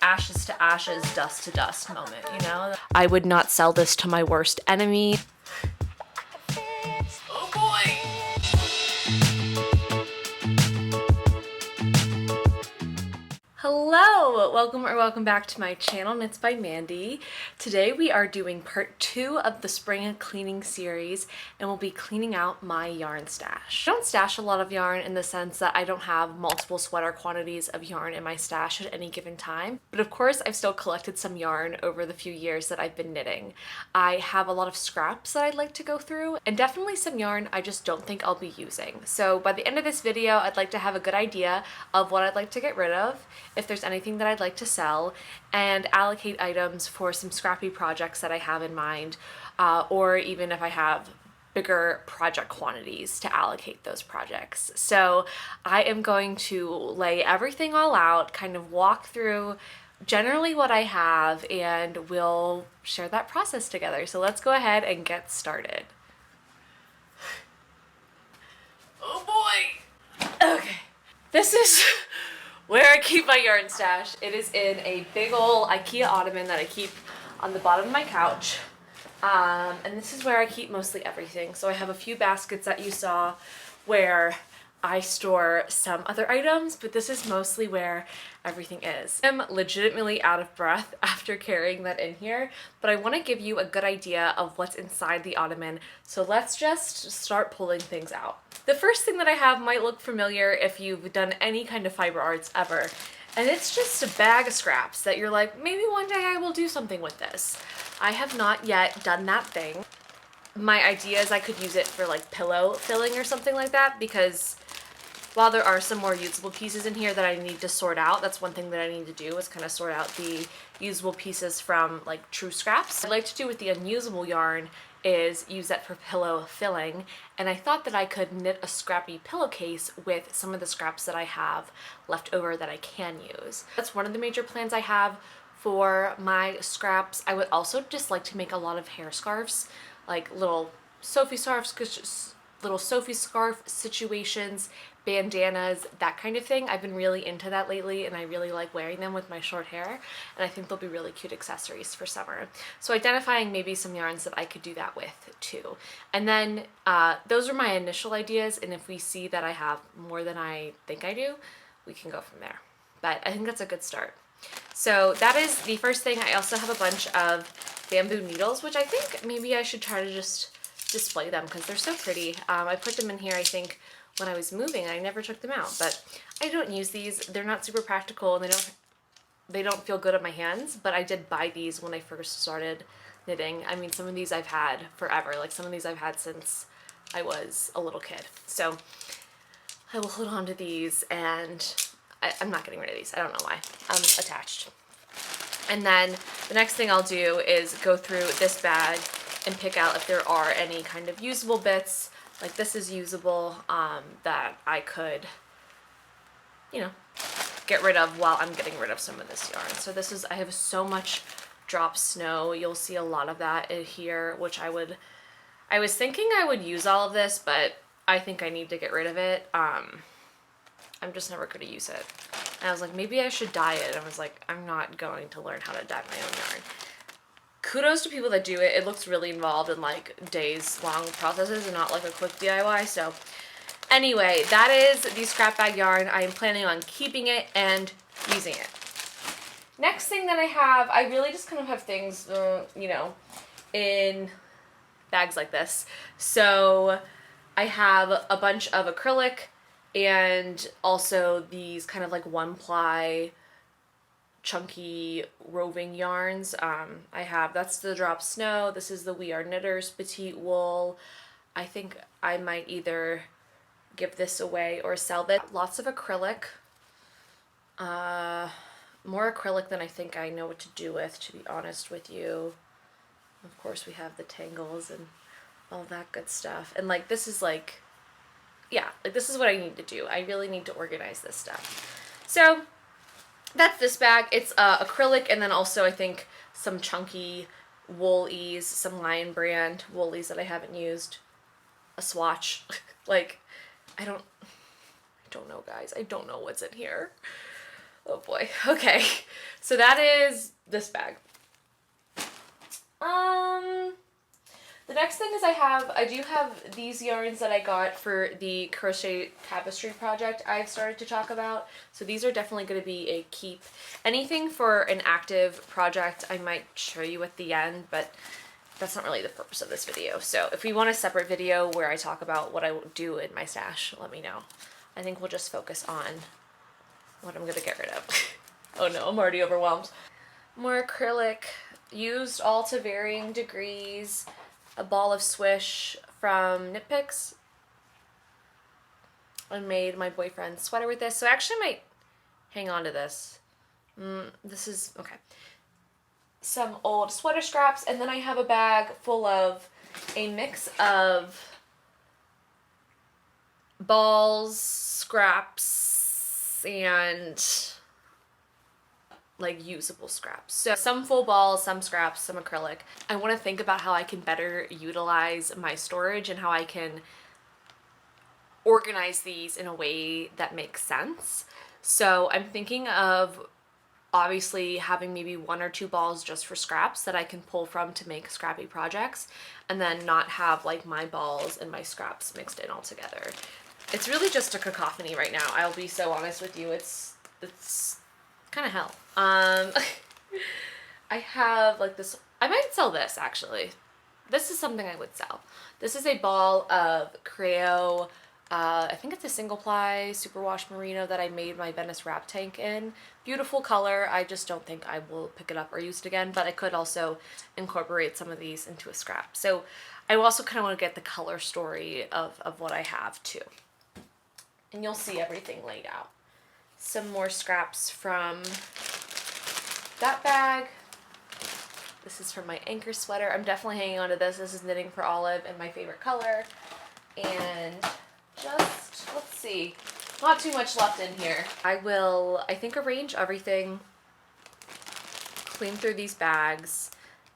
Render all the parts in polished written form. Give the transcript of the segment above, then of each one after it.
ashes to ashes, dust to dust moment, you know? I would not sell this to my worst enemy. Oh boy! Hello! Welcome back to my channel, Knits by Mandy. Today we are doing part 2 of the spring cleaning series, and we'll be cleaning out my yarn stash. I don't stash a lot of yarn in the sense that I don't have multiple sweater quantities of yarn in my stash at any given time, but of course I've still collected some yarn over the few years that I've been knitting. I have a lot of scraps that I'd like to go through, and definitely some yarn I just don't think I'll be using. So by the end of this video, I'd like to have a good idea of what I'd like to get rid of, if there's anything that I'd like to sell, and allocate items for some scrappy projects that I have in mind, or even if I have bigger project quantities to allocate those projects. So I am going to lay everything all out, kind of walk through generally what I have, and we'll share that process together. So let's go ahead and get started. Oh boy! Okay, this is where I keep my yarn stash. It is in a big ol' IKEA ottoman that I keep on the bottom of my couch. And this is where I keep mostly everything. So I have a few baskets that you saw where I store some other items, but this is mostly where everything is. I'm legitimately out of breath after carrying that in here, but I want to give you a good idea of what's inside the ottoman. So let's just start pulling things out. The first thing that I have might look familiar if you've done any kind of fiber arts ever, and it's just a bag of scraps that you're like, maybe one day I will do something with this. I have not yet done that thing. My idea is I could use it for like pillow filling or something like that, because while there are some more usable pieces in here that I need to sort out, that's one thing that I need to do, is kind of sort out the usable pieces from like true scraps. What I like to do with the unusable yarn is use that for pillow filling, and I thought that I could knit a scrappy pillowcase with some of the scraps that I have left over that I can use. That's one of the major plans I have for my scraps. I would also just like to make a lot of hair scarves, like little Sophie scarf situations, bandanas, that kind of thing. I've been really into that lately, and I really like wearing them with my short hair, and I think they'll be really cute accessories for summer. So identifying maybe some yarns that I could do that with too. And then those are my initial ideas, and if we see that I have more than I think I do, we can go from there. But I think that's a good start. So that is the first thing. I also have a bunch of bamboo needles, which I think maybe I should try to just display them because they're so pretty. I put them in here, I think, when I was moving. I never took them out, but I don't use these. They're not super practical, and they don't feel good on my hands, but I did buy these when I first started knitting. I mean, some of these I've had forever. Like, some of these I've had since I was a little kid. So I will hold on to these, and I'm not getting rid of these. I don't know why. I'm attached. And then the next thing I'll do is go through this bag and pick out if there are any kind of usable bits. Like, this is usable, that I could, you know, get rid of while I'm getting rid of some of this yarn. So this is, I have so much drop snow. You'll see a lot of that in here, which I was thinking I would use all of this, but I think I need to get rid of it. I'm just never going to use it. And I was like, maybe I should dye it. I was like, I'm not going to learn how to dye my own yarn. Kudos to people that do it. It looks really involved in like days long processes and not like a quick DIY. So anyway, that is the scrap bag yarn. I am planning on keeping it and using it. Next thing that I have, I really just kind of have things, you know, in bags like this. So I have a bunch of acrylic and also these kind of like one ply chunky roving yarns. That's the Drop Snow. This is the We Are Knitters Petite Wool. I think I might either give this away or sell it. Lots of acrylic. More acrylic than I think I know what to do with, to be honest with you. Of course, we have the tangles and all that good stuff. And like, this is like, yeah, like this is what I need to do. I really need to organize this stuff. So that's this bag. It's acrylic, and then also I think some chunky woolies, some Lion brand woolies that I haven't used, a swatch. Like, I don't know, guys. I don't know what's in here. Oh boy. Okay. So that is this bag. The next thing is I do have these yarns that I got for the crochet tapestry project I've started to talk about. So these are definitely going to be a keep. Anything for an active project I might show you at the end, but that's not really the purpose of this video. So if we want a separate video where I talk about what I do in my stash, let me know. I think we'll just focus on what I'm going to get rid of. Oh no, I'm already overwhelmed. More acrylic, used all to varying degrees. A ball of swish from Knit Picks. I made my boyfriend's sweater with this, so I actually might hang on to this. This is, okay. Some old sweater scraps, and then I have a bag full of a mix of balls, scraps, and like usable scraps. So some full balls, some scraps, some acrylic. I want to think about how I can better utilize my storage and how I can organize these in a way that makes sense. So I'm thinking of obviously having maybe 1 or 2 balls just for scraps that I can pull from to make scrappy projects, and then not have like my balls and my scraps mixed in all together. It's really just a cacophony right now. I'll be so honest with you. It's kind of hell. I have like this, I might sell this actually. This is something I would sell. This is a ball of Creo, I think it's a single ply superwash merino that I made my Venice wrap tank in. Beautiful color. I just don't think I will pick it up or use it again, but I could also incorporate some of these into a scrap. So I also kind of want to get the color story of what I have too. And you'll see everything laid out. Some more scraps from that bag. This is from my anchor sweater. I'm definitely hanging on to this. This is Knitting for Olive in my favorite color. And just, let's see, not too much left in here. I will, I think, arrange everything, clean through these bags,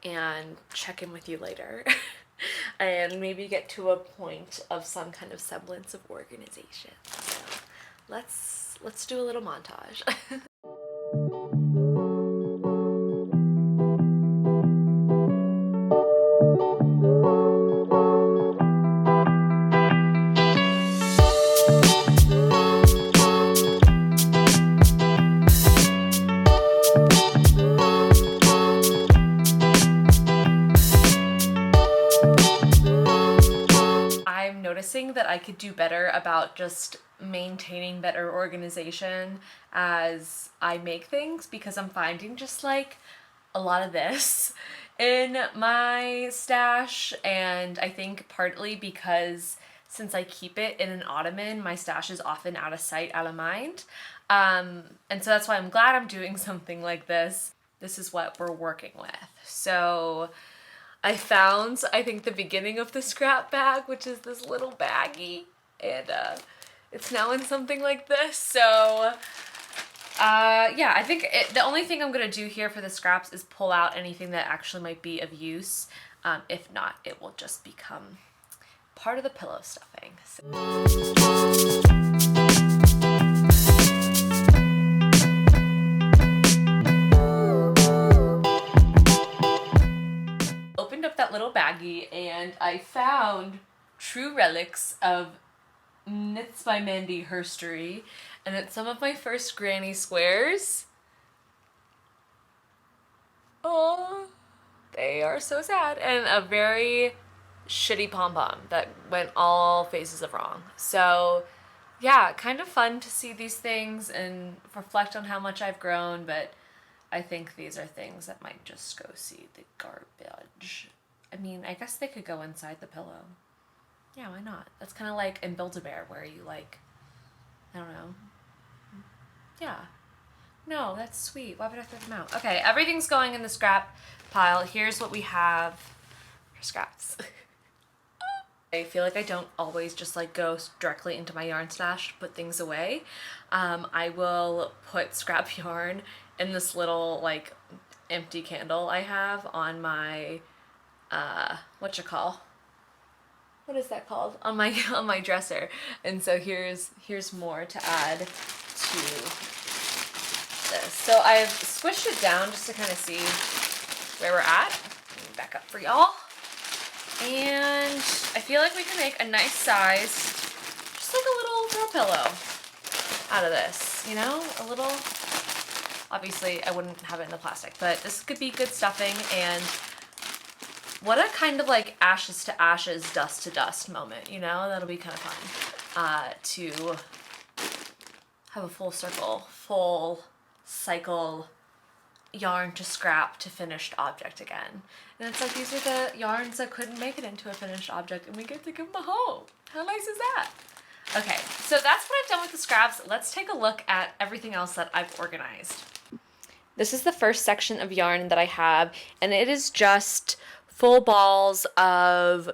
and check in with you later. And maybe get to a point of some kind of semblance of organization. So let's do a little montage. That I could do better about just maintaining better organization as I make things, because I'm finding just like a lot of this in my stash, and I think partly because since I keep it in an ottoman, my stash is often out of sight, out of mind, and so that's why I'm glad I'm doing something like this. This is what we're working with. So I found, I think, the beginning of the scrap bag, which is this little baggie, and it's now in something like this. So yeah, I think the only thing I'm gonna do here for the scraps is pull out anything that actually might be of use. If not, it will just become part of the pillow stuffing. So. That little baggie, and I found true relics of Knits by Mandy herstory, and it's some of my first granny squares. Oh, they are so sad, and a very shitty pom-pom that went all phases of wrong. So yeah, kind of fun to see these things and reflect on how much I've grown, but I think these are things that might just go see the garbage. I mean, I guess they could go inside the pillow. Yeah, why not? That's kind of like in Build-A-Bear where you like, I don't know. Yeah. No, that's sweet. Why would I throw them out? Okay, everything's going in the scrap pile. Here's what we have for scraps. I feel like I don't always just like go directly into my yarn stash, put things away. I will put scrap yarn in this little like empty candle I have on my what is that called, on my dresser. And so here's more to add to this. So I've squished it down just to kind of see where we're at. Let me back up for y'all. And I feel like we can make a nice size, just like a little throw pillow out of this, you know, a little, obviously I wouldn't have it in the plastic, but this could be good stuffing. And what a kind of like ashes to ashes, dust to dust moment, you know, that'll be kind of fun to have a full cycle yarn to scrap to finished object again. And it's like, these are the yarns that couldn't make it into a finished object and we get to give them a home. How nice is that? Okay, so that's what I've done with the scraps. Let's take a look at everything else that I've organized. This is the first section of yarn that I have, and it is just full balls of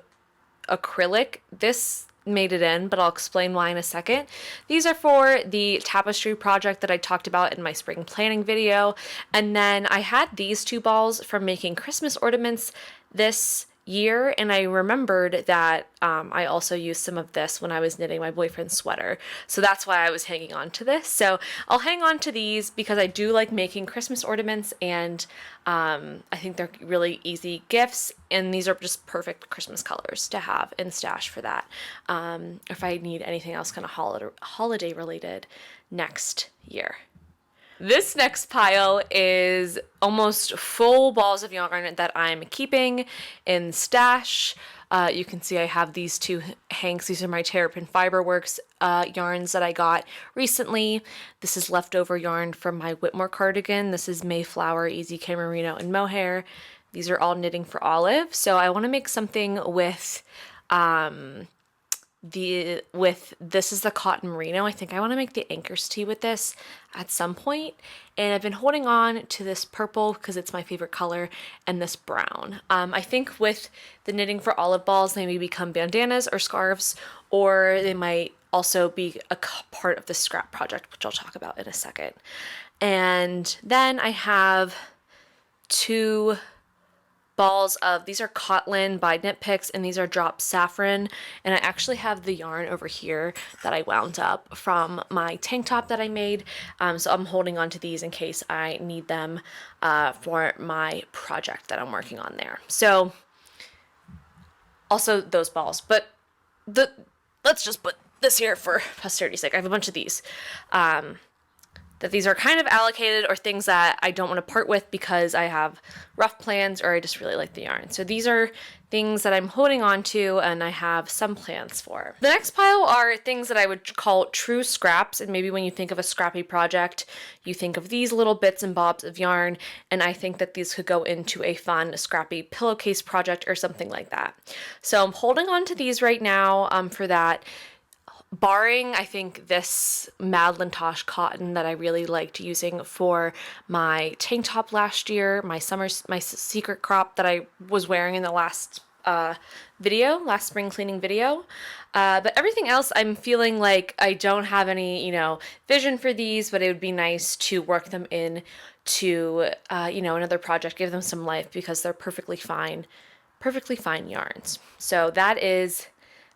acrylic. This made it in, but I'll explain why in a second. These are for the tapestry project that I talked about in my spring planning video. And then I had these 2 balls from making Christmas ornaments this year, and I remembered that I also used some of this when I was knitting my boyfriend's sweater. So that's why I was hanging on to this. So I'll hang on to these because I do like making Christmas ornaments, and I think they're really easy gifts, and these are just perfect Christmas colors to have in stash for that. If I need anything else kind of holiday related next year. This next pile is almost full balls of yarn that I'm keeping in stash. You can see I have these 2 hanks. These are my Terrapin Fiberworks yarns that I got recently. This is leftover yarn from my Whitmore cardigan. This is Mayflower, Easy K Merino, and Mohair. These are all knitting for Olive. So I want to make something with this is the cotton merino. I think I want to make the anchors tee with this at some point, and I've been holding on to this purple because it's my favorite color, and this brown. I think with the knitting for Olive balls, they may become bandanas or scarves, or they might also be a part of the scrap project, which I'll talk about in a second. And then I have 2 balls of, these are Cotlin by Knit Picks, and these are Drop Saffron, and I actually have the yarn over here that I wound up from my tank top that I made, so I'm holding on to these in case I need them for my project that I'm working on there. So also those balls, but let's just put this here for posterity's sake. I have a bunch of these. That these are kind of allocated, or things that I don't want to part with because I have rough plans or I just really like the yarn. So these are things that I'm holding on to and I have some plans for. The next pile are things that I would call true scraps, and maybe when you think of a scrappy project, you think of these little bits and bobs of yarn, and I think that these could go into a fun scrappy pillowcase project or something like that. So I'm holding on to these right now for that. Barring, I think, this Madeline Tosh cotton that I really liked using for my tank top last year, my secret crop that I was wearing in the last spring cleaning video. But everything else, I'm feeling like I don't have any, vision for these, but it would be nice to work them in to, another project, give them some life because they're perfectly fine yarns. So that is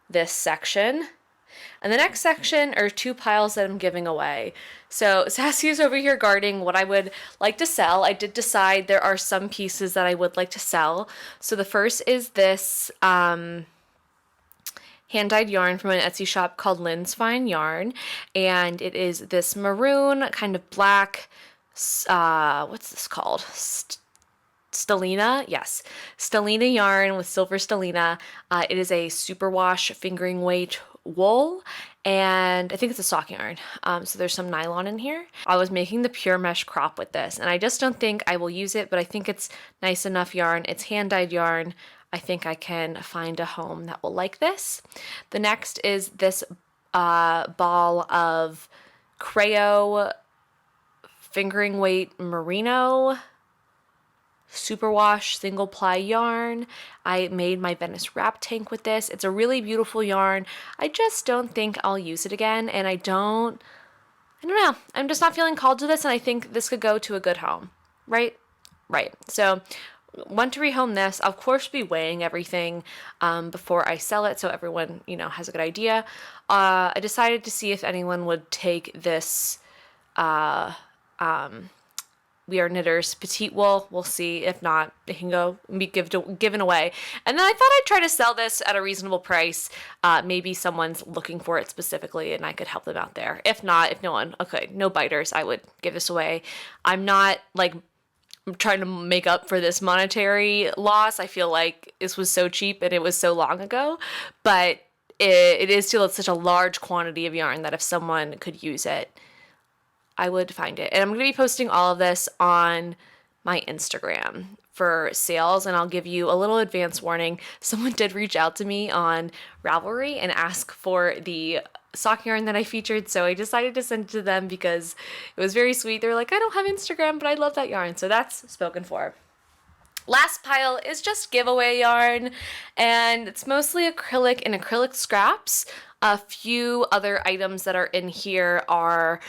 this section. And the next section are 2 piles that I'm giving away. So Sassy's over here guarding what I would like to sell. I did decide there are some pieces that I would like to sell. So the first is this hand-dyed yarn from an Etsy shop called Lynn's Fine Yarn. And it is this maroon, kind of black, what's this called? Stellina, yes, Stellina yarn with silver stellina. It is a superwash fingering weight wool, and I think it's a sock yarn. So there's some nylon in here. I was making the pure mesh crop with this, and I just don't think I will use it, but I think it's nice enough yarn. It's hand-dyed yarn. I think I can find a home that will like this. The next is this ball of Creo fingering weight merino superwash single ply yarn. I made my Venice wrap tank with this. It's a really beautiful yarn. I just don't think I'll use it again, and I don't know. I'm just not feeling called to this, and I think this could go to a good home. Right. So want to rehome this. I'll of course be weighing everything before I sell it, so everyone has a good idea. I decided to see if anyone would take this We Are Knitters petite wool. We'll see. If not, it can go and be given away. And then I thought I'd try to sell this at a reasonable price. Maybe someone's looking for it specifically and I could help them out there. If not, if no one, okay, no biters, I would give this away. I'm not like trying to make up for this monetary loss. I feel like this was so cheap and it was so long ago, but it is still such a large quantity of yarn that if someone could use it, I would find it. And I'm going to be posting all of this on my Instagram for sales, and I'll give you a little advance warning. Someone did reach out to me on Ravelry and ask for the sock yarn that I featured, so I decided to send it to them because it was very sweet. They were like, I don't have Instagram, but I love that yarn. So that's spoken for. Last pile is just giveaway yarn, and it's mostly acrylic and acrylic scraps. A few other items that are in here are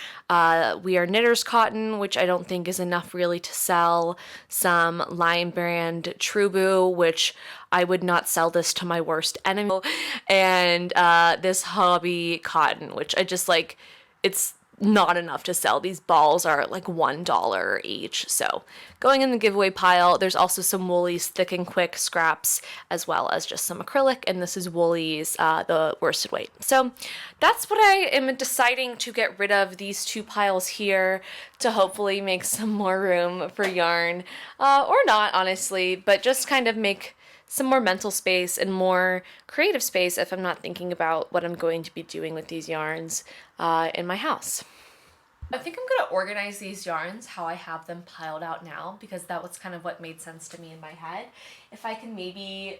We Are Knitters cotton, which I don't think is enough really to sell. Some Lion Brand Trubu, which I would not sell this to my worst enemy. And this Hobby cotton, which I just like, it's not enough to sell. These balls are like $1 each. So going in the giveaway pile, there's also some Woolies Thick and Quick scraps, as well as just some acrylic, and this is Woolies the worsted weight. So that's what I am deciding to get rid of, these two piles here, to hopefully make some more room for yarn, or not honestly, but just kind of make some more mental space and more creative space if I'm not thinking about what I'm going to be doing with these yarns in my house. I think I'm going to organize these yarns how I have them piled out now, because that was kind of what made sense to me in my head. If I can maybe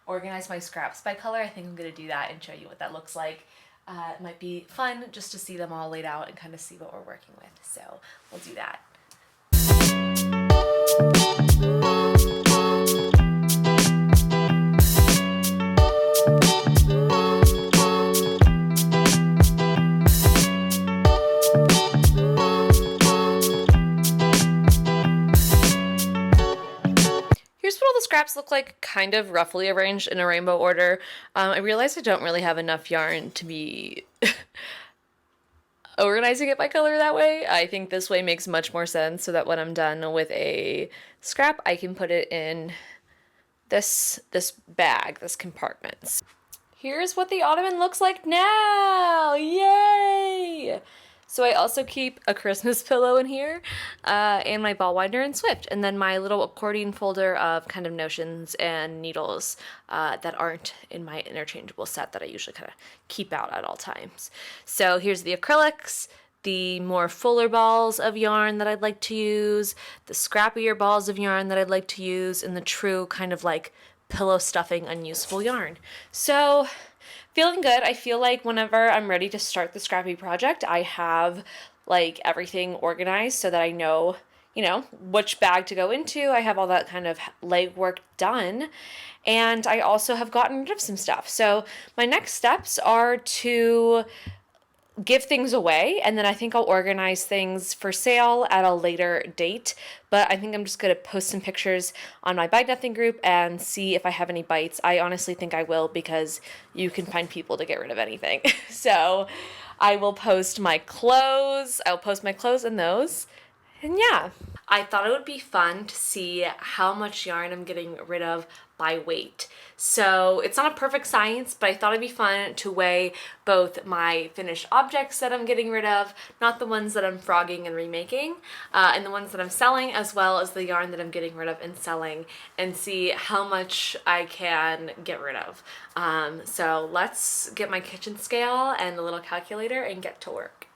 organize my scraps by color, I think I'm going to do that and show you what that looks like. It might be fun just to see them all laid out and kind of see what we're working with. So we'll do that. Here's what all the scraps look like, kind of roughly arranged in a rainbow order. I realized I don't really have enough yarn to be organizing it by color that way. I think this way makes much more sense, so that when I'm done with a scrap, I can put it in this bag, this compartment. Here's what the ottoman looks like now! Yay! So I also keep a Christmas pillow in here, and my ball winder and Swift, and then my little accordion folder of kind of notions and needles that aren't in my interchangeable set that I usually kind of keep out at all times. So here's the acrylics, the more fuller balls of yarn that I'd like to use, the scrappier balls of yarn that I'd like to use, and the true kind of like pillow stuffing unuseful yarn. So feeling good. I feel like whenever I'm ready to start the scrappy project, I have like everything organized so that I know, which bag to go into. I have all that kind of legwork done. And I also have gotten rid of some stuff. So my next steps are to give things away, and then I think I'll organize things for sale at a later date. But I think I'm just going to post some pictures on my Bite Nothing group and see if I have any bites. I honestly think I will, because you can find people to get rid of anything. So I will post my clothes. I'll post my clothes in those. And yeah, I thought it would be fun to see how much yarn I'm getting rid of by weight. So it's not a perfect science, but I thought it'd be fun to weigh both my finished objects that I'm getting rid of, not the ones that I'm frogging and remaking, and the ones that I'm selling, as well as the yarn that I'm getting rid of and selling, and see how much I can get rid of. So let's get my kitchen scale and a little calculator and get to work.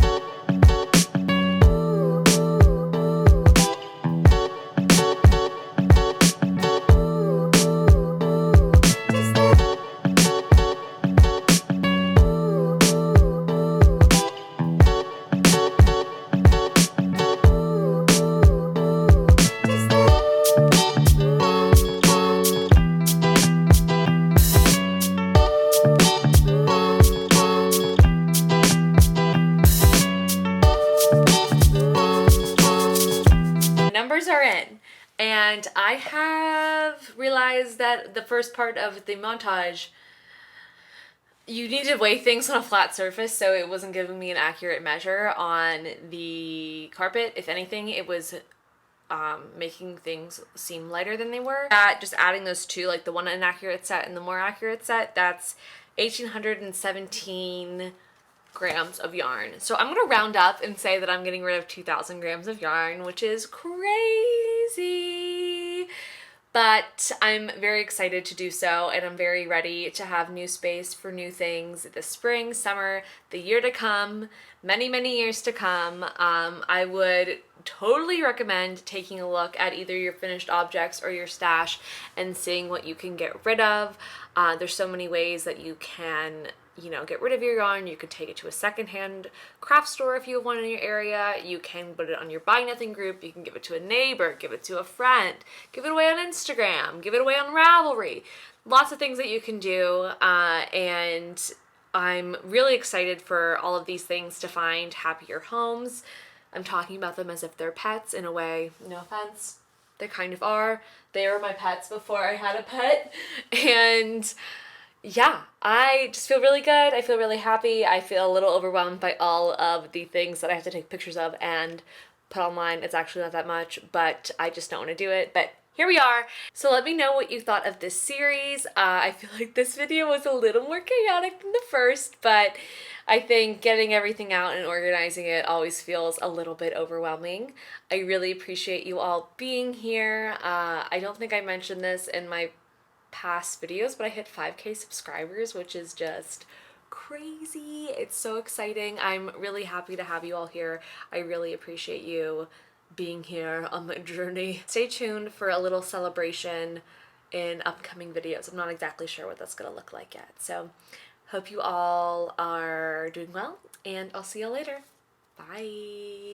Are in, and I have realized that the first part of the montage, you need to weigh things on a flat surface, so it wasn't giving me an accurate measure on the carpet. If anything, it was making things seem lighter than they were. Just adding those two, like the one inaccurate set and the more accurate set, that's 1,817 grams of yarn. So I'm gonna round up and say that I'm getting rid of 2,000 grams of yarn, which is crazy. But I'm very excited to do so, and I'm very ready to have new space for new things this spring, summer, the year to come, many, many years to come. I would totally recommend taking a look at either your finished objects or your stash and seeing what you can get rid of. There's so many ways that you can get rid of your yarn. You could take it to a secondhand craft store if you have one in your area. You can put it on your Buy Nothing group. You can give it to a neighbor, give it to a friend, give it away on Instagram, give it away on Ravelry. Lots of things that you can do, and I'm really excited for all of these things to find happier homes. I'm talking about them as if they're pets in a way. No offense, they kind of are. They were my pets before I had a pet, and yeah, I just feel really good. I feel really happy. I feel a little overwhelmed by all of the things that I have to take pictures of and put online. It's actually not that much, but I just don't want to do it. But here we are. So let me know what you thought of this series. I feel like this video was a little more chaotic than the first, but I think getting everything out and organizing it always feels a little bit overwhelming. I really appreciate you all being here. I don't think I mentioned this in my past videos, but I hit 5K subscribers, which is just crazy. It's so exciting. I'm really happy to have you all here. I really appreciate you being here on my journey. Stay tuned for a little celebration in upcoming videos. I'm not exactly sure what that's gonna look like yet. So hope you all are doing well, and I'll see you later. Bye.